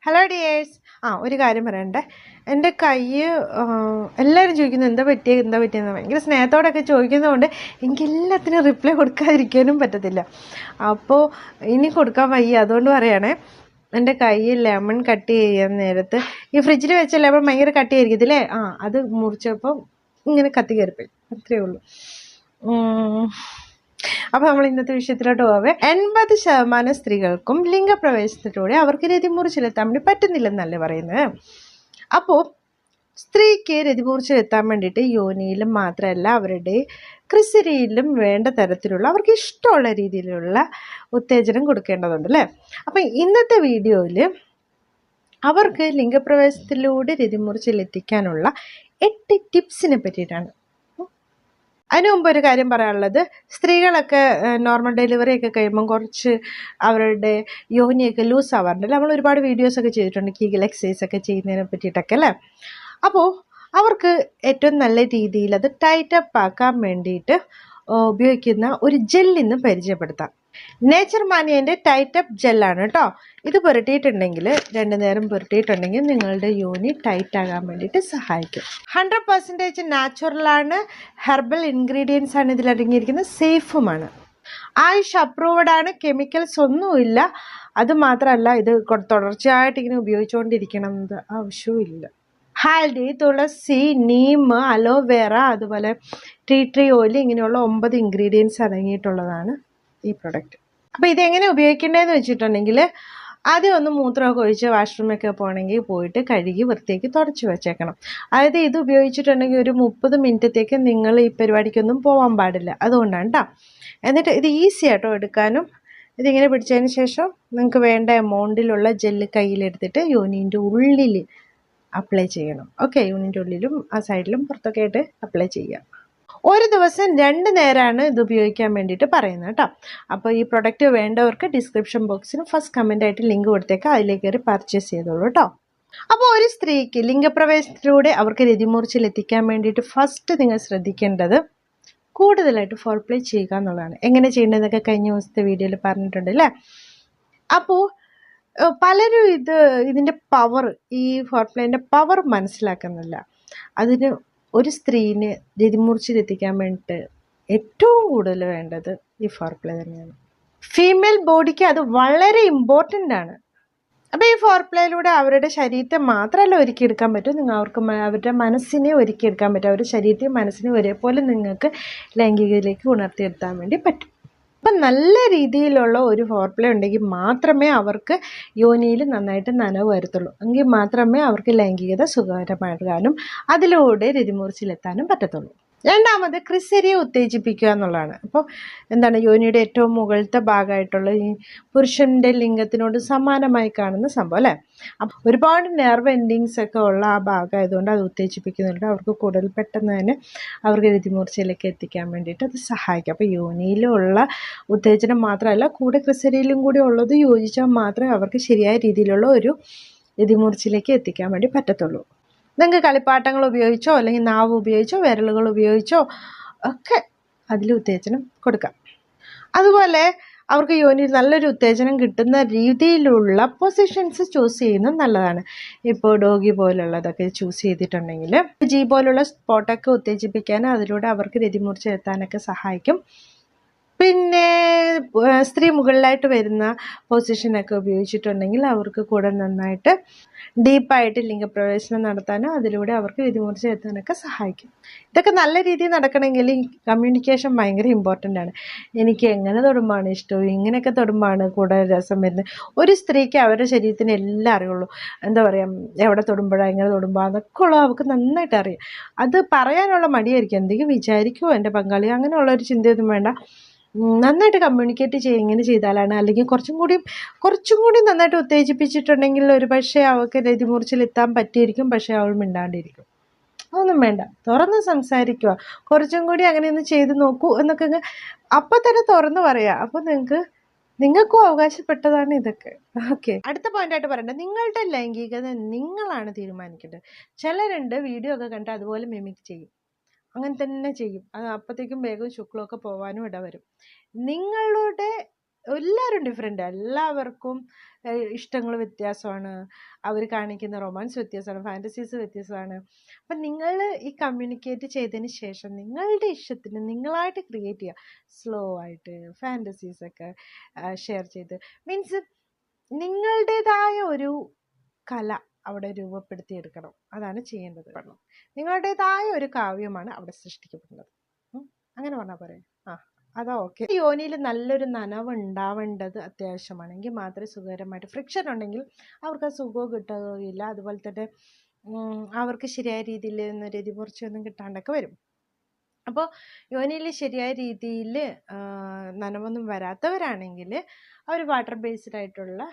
Hello dears. ഒരു കാര്യം പറയണ്ടേ. എൻ്റെ കൈ എല്ലാവരും ചോദിക്കുന്നു എന്താ പറ്റിയെന്ന് ഭയങ്കര സ്നേഹത്തോടൊക്കെ ചോദിക്കുന്നതുകൊണ്ട് എനിക്ക് എല്ലാത്തിനും റിപ്ലൈ കൊടുക്കാതിരിക്കാനും പറ്റത്തില്ല. അപ്പോൾ ഇനി കൊടുക്കാൻ വയ്യ, അതുകൊണ്ട് പറയുകയാണേ. എൻ്റെ കൈ ലെമൺ കട്ട് ചെയ്യാൻ നേരത്ത് ഈ ഫ്രിഡ്ജിൽ വെച്ച ലെമൺ ഭയങ്കര കട്ടിയായിരിക്കത്തില്ലേ, അത് മുറിച്ചപ്പോൾ ഇങ്ങനെ കത്തി കയറിപ്പോയി, അത്രയേ ഉള്ളൂ. അപ്പോൾ നമ്മൾ ഇന്നത്തെ വിഷയത്തിലോട്ട് പോവേ. 80% സ്ത്രീകൾക്കും ലിംഗപ്രവേശനത്തിലൂടെ അവർക്ക് രതിമൂർച്ചയിലെത്താൻ വേണ്ടി പറ്റുന്നില്ലെന്നല്ലേ പറയുന്നത്. അപ്പോൾ സ്ത്രീക്ക് രതിമൂർച്ചയിലെത്താൻ വേണ്ടിയിട്ട് യോനിയിലും മാത്രമല്ല അവരുടെ ക്രിസരിയിലും വേണ്ട തരത്തിലുള്ള അവർക്ക് ഇഷ്ടമുള്ള രീതിയിലുള്ള ഉത്തേജനം കൊടുക്കേണ്ടതുണ്ട് അല്ലേ. അപ്പം ഇന്നത്തെ വീഡിയോയിൽ അവർക്ക് ലിംഗപ്രവേശനത്തിലൂടെ രതിമൂർച്ചയിലെത്തിക്കാനുള്ള 8 ടിപ്സിനെ പറ്റിയിട്ടാണ്. അതിനു മുമ്പ് ഒരു കാര്യം പറയാനുള്ളത്, സ്ത്രീകളൊക്കെ നോർമൽ ഡെലിവറി ഒക്കെ കഴിയുമ്പം കുറച്ച് അവരുടെ യോനിയൊക്കെ ലൂസ് ആവാറുണ്ട്. നമ്മൾ ഒരുപാട് വീഡിയോസൊക്കെ ചെയ്തിട്ടുണ്ട് കീഗൽ എക്സസൈസ് ഒക്കെ ചെയ്യുന്നതിനെ പറ്റിയിട്ടൊക്കെ അല്ലേ. അപ്പോൾ അവർക്ക് ഏറ്റവും നല്ല രീതിയിൽ അത് ടൈറ്റപ്പ് ആക്കാൻ വേണ്ടിയിട്ട് ഉപയോഗിക്കുന്ന ഒരു ജെല്ലിന്ന് പരിചയപ്പെടുത്താം. നേച്ചർ മാനിയൻ്റെ ടൈറ്റപ്പ് ജെല്ലാണ് കേട്ടോ. ഇത് പുരട്ടിയിട്ടുണ്ടെങ്കിൽ 2 നേരം പുരട്ടിയിട്ടുണ്ടെങ്കിൽ നിങ്ങളുടെ യോനി ടൈറ്റ് ആകാൻ വേണ്ടിയിട്ട് സഹായിക്കും. 100% നാച്ചുറലാണ്, ഹെർബൽ ഇൻഗ്രീഡിയൻസ് ആണ് ഇതിൽ അടങ്ങിയിരിക്കുന്നത്, സേഫുമാണ്, ആയുഷ് അപ്രൂവഡ് ആണ്, കെമിക്കൽസ് ഒന്നുമില്ല. അത് മാത്രമല്ല, ഇത് തുടർച്ചയായിട്ട് ഇങ്ങനെ ഉപയോഗിച്ചുകൊണ്ടിരിക്കണം എന്ന് ആവശ്യവുമില്ല. ഹൽദി, തുളസി, നീം, അലോവേറ, അതുപോലെ ടീ ഓയിൽ, ഇങ്ങനെയുള്ള 9 ഇൻഗ്രീഡിയൻസ് അടങ്ങിയിട്ടുള്ളതാണ് ഈ പ്രൊഡക്റ്റ്. അപ്പോൾ ഇതെങ്ങനെ ഉപയോഗിക്കേണ്ടതെന്ന് വെച്ചിട്ടുണ്ടെങ്കിൽ, ആദ്യം ഒന്ന് മൂത്രമൊക്കെ ഒഴിച്ച് വാഷ്റൂമൊക്കെ പോകണമെങ്കിൽ പോയിട്ട് കഴുകി വൃത്തിയാക്കി തുടച്ച് വെച്ചേക്കണം. അതായത് ഇത് ഉപയോഗിച്ചിട്ടുണ്ടെങ്കിൽ ഒരു 30 മിനിറ്റത്തേക്ക് നിങ്ങൾ ഈ പരിപാടിക്കൊന്നും പോകാൻ പാടില്ല, അതുകൊണ്ടാണ് കേട്ടോ. എന്നിട്ട് ഇത് ഈസി ആട്ടോ എടുക്കാനും. ഇതിങ്ങനെ പിടിച്ചതിന് ശേഷം നിങ്ങൾക്ക് വേണ്ട എമൗണ്ടിലുള്ള ജെല്ല് കയ്യിലെടുത്തിട്ട് യോനീൻ്റെ ഉള്ളിൽ അപ്ലൈ ചെയ്യണം. ഓക്കെ, യൂണിൻ്റെ ഉള്ളിലും ആ സൈഡിലും പുറത്തൊക്കെ ആയിട്ട് അപ്ലൈ ചെയ്യാം. ഒരു ദിവസം 2 നേരമാണ് ഇത് ഉപയോഗിക്കാൻ വേണ്ടിയിട്ട് പറയുന്നത് കേട്ടോ. അപ്പോൾ ഈ പ്രൊഡക്റ്റ് വേണ്ടവർക്ക് ഡിസ്ക്രിപ്ഷൻ ബോക്സിൽ ഫസ്റ്റ് കമൻ്റ് ആയിട്ട് ലിങ്ക് കൊടുത്തേക്ക്, അതിലേക്ക് കയറി പർച്ചേസ് ചെയ്തോളൂ കേട്ടോ. അപ്പോൾ ഒരു സ്ത്രീക്ക് ലിംഗപ്രവേശനത്തിലൂടെ അവർക്ക് രതിമൂർച്ചയിൽ എത്തിക്കാൻ വേണ്ടിയിട്ട് ഫസ്റ്റ് നിങ്ങൾ ശ്രദ്ധിക്കേണ്ടത് കൂടുതലായിട്ട് ഫോർപ്ലേ ചെയ്യുക എന്നുള്ളതാണ്. എങ്ങനെ ചെയ്യേണ്ടതെന്നൊക്കെ കഴിഞ്ഞ ദിവസത്തെ വീഡിയോയിൽ പറഞ്ഞിട്ടുണ്ട് അല്ലേ. അപ്പോൾ പലരും ഇതിൻ്റെ പവർ, ഈ ഫോർപ്ലേൻ്റെ പവർ മനസ്സിലാക്കുന്നില്ല. അതിന് ഒരു സ്ത്രീനെ രതിമൂർച്ചയിലെത്തിക്കാൻ വേണ്ടിയിട്ട് ഏറ്റവും കൂടുതൽ വേണ്ടത് ഈ ഫോർപ്ലേ തന്നെയാണ്. ഫീമെയിൽ ബോഡിക്ക് അത് വളരെ ഇമ്പോർട്ടൻ്റ് ആണ്. അപ്പോൾ ഈ ഫോർപ്ലേയിലൂടെ അവരുടെ ശരീരത്തെ മാത്രമല്ല ഒരുക്കിയെടുക്കാൻ പറ്റും, അവർക്ക് അവരുടെ മനസ്സിനെ ഒരുക്കിയെടുക്കാൻ പറ്റും. അവരുടെ ശരീരത്തെയും മനസ്സിനെയും ഒരേപോലെ നിങ്ങൾക്ക് ലൈംഗികതയിലേക്ക് ഉണർത്തിയെടുത്താൻ വേണ്ടി പറ്റും. അപ്പം നല്ല രീതിയിലുള്ള ഒരു ഫോർപ്ലേ ഉണ്ടെങ്കിൽ മാത്രമേ അവർക്ക് യോനിയിൽ നന്നായിട്ട് നനവ് വരത്തുള്ളൂ. എങ്കിൽ മാത്രമേ അവർക്ക് ലൈംഗികത സുഖകരമാകാനും അതിലൂടെ രതിമൂർച്ചയിലെത്താനും പറ്റത്തുള്ളൂ. രണ്ടാമത് ക്രിസരിയെ ഉത്തേജിപ്പിക്കുക എന്നുള്ളതാണ്. അപ്പോൾ എന്താണ്, യോനിയുടെ ഏറ്റവും മുകളിലത്തെ ഭാഗമായിട്ടുള്ള ഈ പുരുഷൻ്റെ ലിംഗത്തിനോട് സമാനമായി കാണുന്ന സംഭവം അല്ലേ. അപ്പം ഒരുപാട് നെർവ് എൻഡിങ്സ് ഒക്കെ ഉള്ള ആ ഭാഗമായതുകൊണ്ട് അത് ഉത്തേജിപ്പിക്കുന്നുണ്ട്. അവർക്ക് കൂടുതൽ പെട്ടെന്ന് തന്നെ അവർക്ക് രതിമൂർച്ചയിലേക്ക് എത്തിക്കാൻ വേണ്ടിയിട്ട് അത് സഹായിക്കും. അപ്പോൾ യോനിയിലുള്ള ഉത്തേജനം മാത്രമല്ല, കൂടെ ക്രിസരിയിലും കൂടി ഉള്ളത് യോജിച്ചാൽ മാത്രമേ അവർക്ക് ശരിയായ രീതിയിലുള്ള ഒരു രതിമൂർച്ചയിലേക്ക് എത്തിക്കാൻ വേണ്ടി പറ്റത്തുള്ളൂ. നിങ്ങൾക്ക് കളിപ്പാട്ടങ്ങൾ ഉപയോഗിച്ചോ അല്ലെങ്കിൽ നാവ് ഉപയോഗിച്ചോ വിരലുകൾ ഉപയോഗിച്ചോ ഒക്കെ അതിൽ ഉത്തേജനം കൊടുക്കാം. അതുപോലെ അവർക്ക് യോനിയിൽ നല്ലൊരു ഉത്തേജനം കിട്ടുന്ന രീതിയിലുള്ള പൊസിഷൻസ് ചൂസ് ചെയ്യുന്നത് നല്ലതാണ്. ഇപ്പോൾ ഡോഗി പോലുള്ളതൊക്കെ ചൂസ് ചെയ്തിട്ടുണ്ടെങ്കിൽ ജി പോലുള്ള സ്പോട്ടൊക്കെ ഉത്തേജിപ്പിക്കാൻ അതിലൂടെ അവർക്ക് രതിമൂർച്ച എത്താനൊക്കെ സഹായിക്കും. പിന്നെ സ്ത്രീ മുകളിലായിട്ട് വരുന്ന പൊസിഷനൊക്കെ ഉപയോഗിച്ചിട്ടുണ്ടെങ്കിൽ അവർക്ക് കൂടെ നന്നായിട്ട് ഡീപ്പായിട്ട് ലിംഗപ്രവേശനം നടത്താനും അതിലൂടെ അവർക്ക് രതിമൂർച്ച എത്താനൊക്കെ സഹായിക്കും. ഇതൊക്കെ നല്ല രീതിയിൽ നടക്കണമെങ്കിൽ ഈ കമ്മ്യൂണിക്കേഷൻ ഭയങ്കര ഇമ്പോർട്ടൻ്റ് ആണ്. എനിക്ക് എങ്ങനെ തൊടുമ്പാണ് ഇഷ്ടവും, ഇങ്ങനെയൊക്കെ തൊടുമ്പാണ് കൂടെ രസം വരുന്നത്. ഒരു സ്ത്രീക്ക് അവരുടെ ശരീരത്തിന് എല്ലാം അറിയുള്ളൂ. എന്താ പറയുക, എവിടെ തൊടുമ്പോഴാണ്, എങ്ങനെ തൊടുമ്പോൾ അതൊക്കെ ഉള്ളത് അവർക്ക് നന്നായിട്ട് അറിയാം. അത് പറയാനുള്ള മടിയായിരിക്കും. എന്തെങ്കിലും വിചാരിക്കുമോ എൻ്റെ പങ്കാളി, അങ്ങനെയുള്ള ഒരു ചിന്തയൊന്നും വേണ്ട. നന്നായിട്ട് കമ്മ്യൂണിക്കേറ്റ് ചെയ്യുക ഇങ്ങനെ ചെയ്താലാണ്. അല്ലെങ്കിൽ കുറച്ചും കൂടി നന്നായിട്ട് ഉത്തേജിപ്പിച്ചിട്ടുണ്ടെങ്കിൽ ഒരു പക്ഷേ അവൾക്ക് രതിമൂർച്ചയിലെത്താൻ പറ്റിയിരിക്കും. പക്ഷേ അവൾ മിണ്ടാണ്ടിരിക്കും. അതൊന്നും വേണ്ട, തുറന്ന് സംസാരിക്കുക. കുറച്ചും കൂടി അങ്ങനെയൊന്ന് ചെയ്ത് നോക്കൂ എന്നൊക്കെ അപ്പം തന്നെ തുറന്ന് പറയാം. അപ്പോൾ നിങ്ങൾക്കും അവകാശപ്പെട്ടതാണ് ഇതൊക്കെ. ഓക്കെ, അടുത്ത പോയിന്റായിട്ട് പറയണ്ടത്, നിങ്ങളുടെ ലൈംഗികത നിങ്ങളാണ് തീരുമാനിക്കേണ്ടത്. ചിലരുണ്ട് വീഡിയോ ഒക്കെ കണ്ട് അതുപോലെ മിമിക് ചെയ്യും, അങ്ങനെ തന്നെ ചെയ്യും. അത് അപ്പോഴത്തേക്കും വേഗം ശുക്ലമൊക്കെ പോകാനും ഇടവരും. നിങ്ങളുടെ എല്ലാവരും ഡിഫറെൻ്റ്, എല്ലാവർക്കും ഇഷ്ടങ്ങൾ വ്യത്യാസമാണ്, അവർ കാണിക്കുന്ന റൊമാൻസ് വ്യത്യാസമാണ്, ഫാൻറ്റസീസ് വ്യത്യാസമാണ്. അപ്പം നിങ്ങൾ ഈ കമ്മ്യൂണിക്കേറ്റ് ചെയ്തതിന് ശേഷം നിങ്ങളുടെ ഇഷ്ടത്തിന് നിങ്ങളായിട്ട് ക്രിയേറ്റ് ചെയ്യുക, സ്ലോ ആയിട്ട് ഫാൻറ്റസീസൊക്കെ ഷെയർ ചെയ്ത്, മീൻസ് നിങ്ങളുടേതായ ഒരു കല അവിടെ രൂപപ്പെടുത്തിയെടുക്കണം. അതാണ് ചെയ്യേണ്ടത്. നിങ്ങളുടേതായ ഒരു കാവ്യമാണ് അവിടെ സൃഷ്ടിക്കപ്പെടുന്നത്. അങ്ങനെ പറഞ്ഞാൽ പോരെ? അതാ ഓക്കെ. യോനിയിൽ നല്ലൊരു നനവ് ഉണ്ടാവേണ്ടത് അത്യാവശ്യമാണെങ്കിൽ മാത്രമേ സുഖകരമായിട്ട്, ഫ്രിക്ഷൻ ഉണ്ടെങ്കിൽ അവർക്ക് സുഖവും കിട്ടുകയില്ല, അതുപോലെ തന്നെ അവർക്ക് ശരിയായ രീതിയിൽ രതിമൂർച്ചയൊന്നും കിട്ടാണ്ടൊക്കെ വരും. അപ്പോൾ യോനിയിൽ ശരിയായ രീതിയിൽ നനവൊന്നും വരാത്തവരാണെങ്കിൽ അവർ വാട്ടർ ബേസ്ഡ് ആയിട്ടുള്ള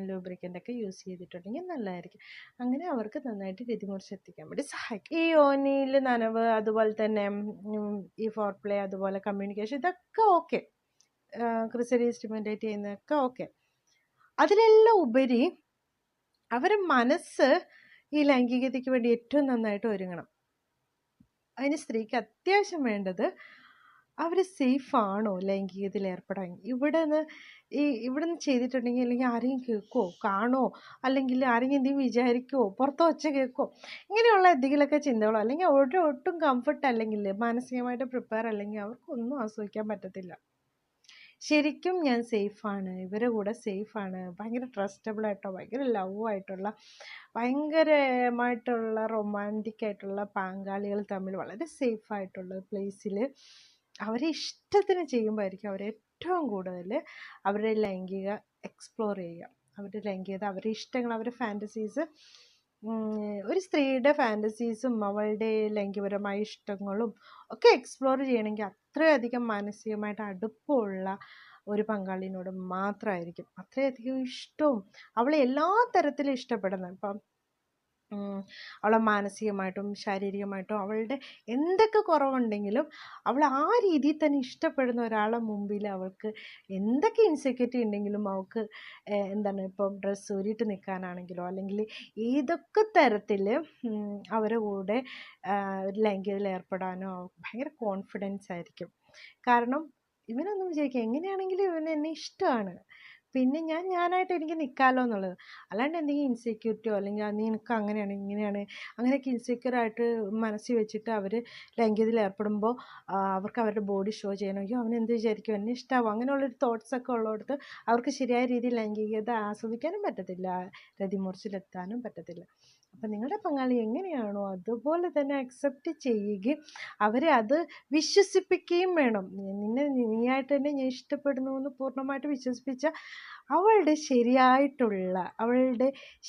ലൂബ്രിക്കൻ്റൊക്കെ യൂസ് ചെയ്തിട്ടുണ്ടെങ്കിൽ നല്ലതായിരിക്കും. അങ്ങനെ അവർക്ക് നന്നായിട്ട് രതിമൂർച്ച എത്തിക്കാൻ വേണ്ടി സഹായിക്കും. ഈ യോനിയിൽ നനവ്, അതുപോലെ തന്നെ ഈ ഫോർ പ്ലേ, അതുപോലെ കമ്മ്യൂണിക്കേഷൻ, ഇതൊക്കെ ഓക്കെ, ക്രിസരി സ്റ്റിമുലേറ്റ് ചെയ്യുന്നതൊക്കെ ഓക്കെ. അതിലെല്ലാം ഉപരി അവരുടെ മനസ്സ് ഈ ലൈംഗികതയ്ക്ക് വേണ്ടി ഏറ്റവും നന്നായിട്ട് ഒരുങ്ങണം. അതിന് സ്ത്രീക്ക് അത്യാവശ്യം വേണ്ടത് അവർ സേഫാണോ ലൈംഗികതയിൽ ഏർപ്പെടാൻ. ഇവിടുന്ന് ചെയ്തിട്ടുണ്ടെങ്കിൽ അല്ലെങ്കിൽ ആരെങ്കിലും കേൾക്കുമോ, കാണുമോ, അല്ലെങ്കിൽ ആരെങ്കിലും എന്തെങ്കിലും വിചാരിക്കുമോ, പുറത്ത് ഒച്ച കേൾക്കുമോ, ഇങ്ങനെയുള്ള എന്തെങ്കിലുമൊക്കെ ചിന്തകളോ, അല്ലെങ്കിൽ ഒട്ടും കംഫർട്ട് അല്ലെങ്കിൽ മാനസികമായിട്ട് പ്രിപ്പയർ അല്ലെങ്കിൽ അവർക്കൊന്നും ആസ്വദിക്കാൻ പറ്റത്തില്ല. ശരിക്കും ഞാൻ സേഫാണ്, ഇവരുടെ കൂടെ സേഫാണ്, ഭയങ്കര ട്രസ്റ്റബിൾ ആയിട്ടോ ഭയങ്കര ലവ് ആയിട്ടുള്ള ഭയങ്കരമായിട്ടുള്ള റൊമാൻറ്റിക് ആയിട്ടുള്ള പങ്കാളികൾ തമ്മിൽ വളരെ സേഫായിട്ടുള്ള പ്ലേസിൽ അവരെ ഇഷ്ടത്തിന് ചെയ്യുമ്പോഴായിരിക്കും അവർ ഏറ്റവും കൂടുതൽ അവരുടെ ലൈംഗിക എക്സ്പ്ലോർ ചെയ്യുക. അവരുടെ ലൈംഗികത, അവരുടെ ഇഷ്ടങ്ങൾ, അവരുടെ ഫാൻറ്റസീസ്. ഒരു സ്ത്രീയുടെ ഫാൻറ്റസീസും അവളുടെ ലൈംഗികപരമായ ഇഷ്ടങ്ങളും ഒക്കെ എക്സ്പ്ലോർ ചെയ്യണമെങ്കിൽ അത്രയധികം മാനസികമായിട്ട് അടുപ്പമുള്ള ഒരു പങ്കാളിനോട് മാത്രമായിരിക്കും അത്രയധികം ഇഷ്ടവും അവളെ എല്ലാ തരത്തിലും ഇഷ്ടപ്പെടുന്നത്. ഇപ്പം അവളെ മാനസികമായിട്ടും ശാരീരികമായിട്ടും അവളുടെ എന്തൊക്കെ കുറവുണ്ടെങ്കിലും അവൾ ആ രീതിയിൽ തന്നെ ഇഷ്ടപ്പെടുന്ന ഒരാളെ മുമ്പിൽ അവൾക്ക് എന്തൊക്കെ ഇൻസെക്യൂരിറ്റി ഉണ്ടെങ്കിലും അവൾക്ക് ഇപ്പം ഡ്രസ്സ് ഊരിയിട്ട് നിൽക്കാനാണെങ്കിലോ അല്ലെങ്കിൽ ഏതൊക്കെ തരത്തിൽ അവരുടെ കൂടെ ലൈംഗികതയിൽ ഏർപ്പെടാനോ ഭയങ്കര കോൺഫിഡൻസ് ആയിരിക്കും. കാരണം ഇവനൊന്നും വിചാരിക്കുക എങ്ങനെയാണെങ്കിലും ഇവന് എന്നെ ഇഷ്ടമാണ്, പിന്നെ ഞാനായിട്ട് എനിക്ക് നിൽക്കാമല്ലോ എന്നുള്ളത്. അല്ലാണ്ട് എന്തെങ്കിലും ഇൻസെക്യൂരിറ്റിയോ അല്ലെങ്കിൽ നിനക്ക് അങ്ങനെയാണ് ഇങ്ങനെയാണ് അങ്ങനെയൊക്കെ ഇൻസെക്യൂറായിട്ട് മനസ്സിൽ വെച്ചിട്ട് അവർ ലൈംഗികതയിൽ ഏർപ്പെടുമ്പോൾ അവർക്ക് അവരുടെ ബോഡി ഷോ ചെയ്യണമെങ്കിൽ അവൻ എന്ത് വിചാരിക്കും, എന്നെ ഇഷ്ടമാവും, അങ്ങനെയുള്ളൊരു തോട്ട്സൊക്കെ ഉള്ളിടത്ത് അവർക്ക് ശരിയായ രീതിയിൽ ലൈംഗികത ആസ്വദിക്കാനും പറ്റത്തില്ല, രതിമൂർച്ചയിലെത്താനും പറ്റത്തില്ല. അപ്പം നിങ്ങളുടെ പങ്കാളി എങ്ങനെയാണോ അതുപോലെ തന്നെ അക്സെപ്റ്റ് ചെയ്യുകയും അവരെ അത് വിശ്വസിപ്പിക്കുകയും വേണം. നീയായിട്ട് തന്നെ ഞാൻ ഇഷ്ടപ്പെടുന്നു എന്ന് പൂർണ്ണമായിട്ട് വിശ്വസിപ്പിച്ച അവളുടെ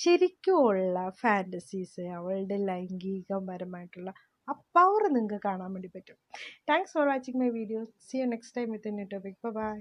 ശരിക്കുമുള്ള ഫാൻറ്റസീസ്, അവളുടെ ലൈംഗികപരമായിട്ടുള്ള ആ പവർ നിങ്ങൾക്ക് കാണാൻ വേണ്ടി പറ്റും. Thanks for watching my video. See you next time with a new topic. By.